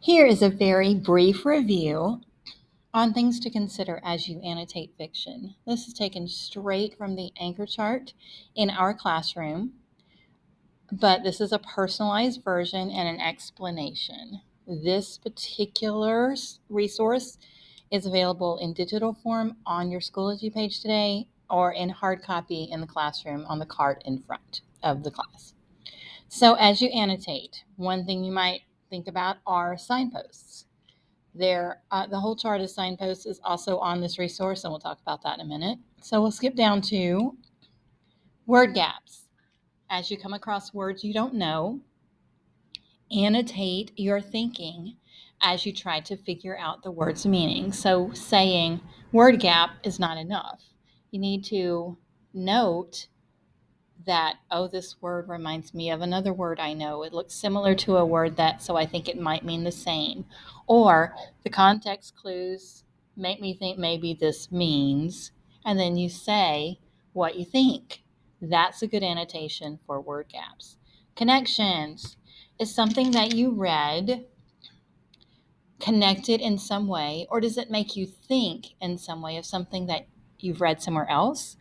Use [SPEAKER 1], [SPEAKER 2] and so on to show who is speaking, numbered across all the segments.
[SPEAKER 1] Here is a very brief review on things to consider as you annotate fiction. This is taken straight from the anchor chart in our classroom, but this is a personalized version and an explanation. This particular resource is available in digital form on your Schoology page today or in hard copy in the classroom on the cart in front of the class. So as you annotate, one thing you might think about are signposts. The whole chart of signposts is also on this resource, and we'll talk about that in a minute. So we'll skip down to word gaps. As you come across words you don't know, annotate your thinking as you try to figure out the word's meaning. So saying word gap is not enough. You need to note that, oh, this word reminds me of another word I know. It looks similar to a word that, so I think it might mean the same. Or the context clues make me think maybe this means, and then you say what you think. That's a good annotation for word gaps. Connections is something that you read connected in some way, or does it make you think in some way of something that you've read somewhere else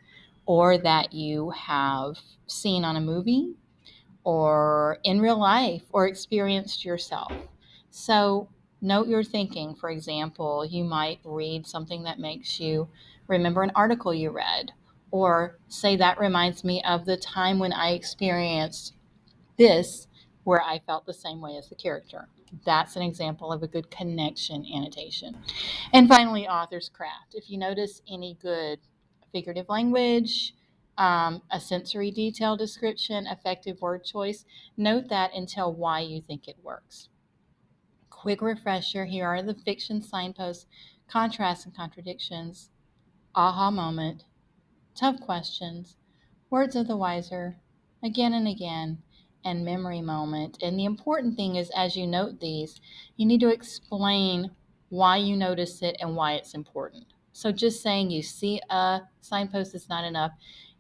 [SPEAKER 1] or that you have seen on a movie or in real life or experienced yourself? So note your thinking. For example, you might read something that makes you remember an article you read, or say that reminds me of the time when I experienced this, where I felt the same way as the character. That's an example of a good connection annotation. And finally, author's craft. If you notice any good figurative language, a sensory detail description, effective word choice, note that and tell why you think it works. Quick refresher, here are the fiction signposts: contrasts and contradictions, aha moment, tough questions, words of the wiser, again and again, and memory moment. And the important thing is, as you note these, you need to explain why you notice it and why it's important. So just saying you see a signpost is not enough.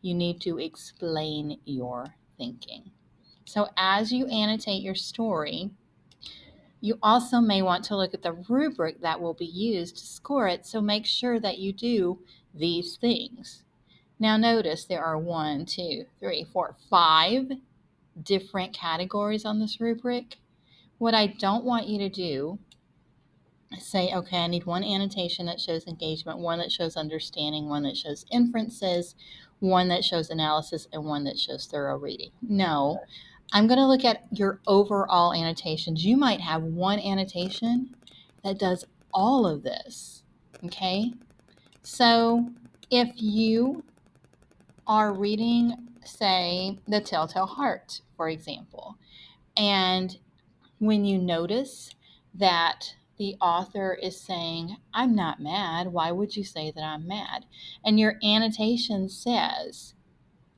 [SPEAKER 1] You need to explain your thinking. So as you annotate your story, you also may want to look at the rubric that will be used to score it. So make sure that you do these things. Now notice there are 5 different categories on this rubric. What I don't want you to do is say, okay, I need one annotation that shows engagement, one that shows understanding, one that shows inferences, one that shows analysis, and one that shows thorough reading. No, I'm going to look at your overall annotations. You might have one annotation that does all of this, okay? So if you are reading, say, The Telltale Heart, for example, and when you notice that the author is saying, I'm not mad, why would you say that I'm mad? And your annotation says,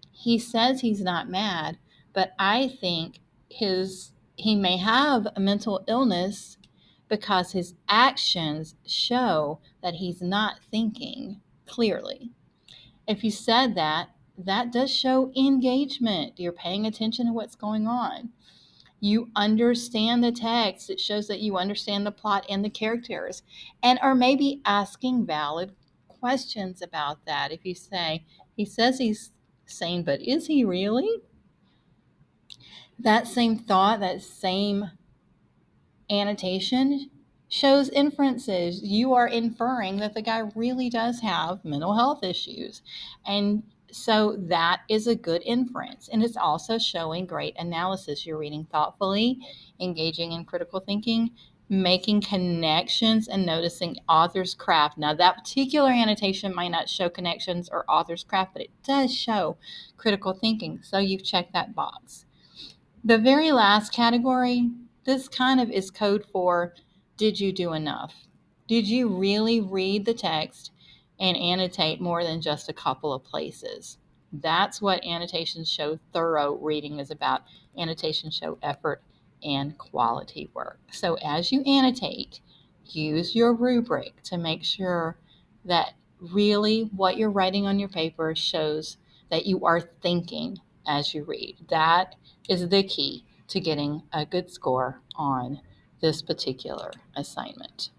[SPEAKER 1] he says he's not mad, but I think he may have a mental illness because his actions show that he's not thinking clearly. If you said that, that does show engagement. You're paying attention to what's going on. You understand the text. It shows that you understand the plot and the characters and are maybe asking valid questions about that. If you say, he says he's sane, but is he really? That same thought, that same annotation shows inferences. You are inferring that the guy really does have mental health issues. And so that is a good inference. And it's also showing great analysis. You're reading thoughtfully, engaging in critical thinking, making connections, and noticing author's craft. Now, that particular annotation might not show connections or author's craft, but it does show critical thinking. So you've checked that box. The very last category, this kind of is code for, did you do enough? Did you really read the text and annotate more than just a couple of places? That's what annotations show thorough reading is about. Annotations show effort and quality work. So as you annotate, use your rubric to make sure that really what you're writing on your paper shows that you are thinking as you read. That is the key to getting a good score on this particular assignment.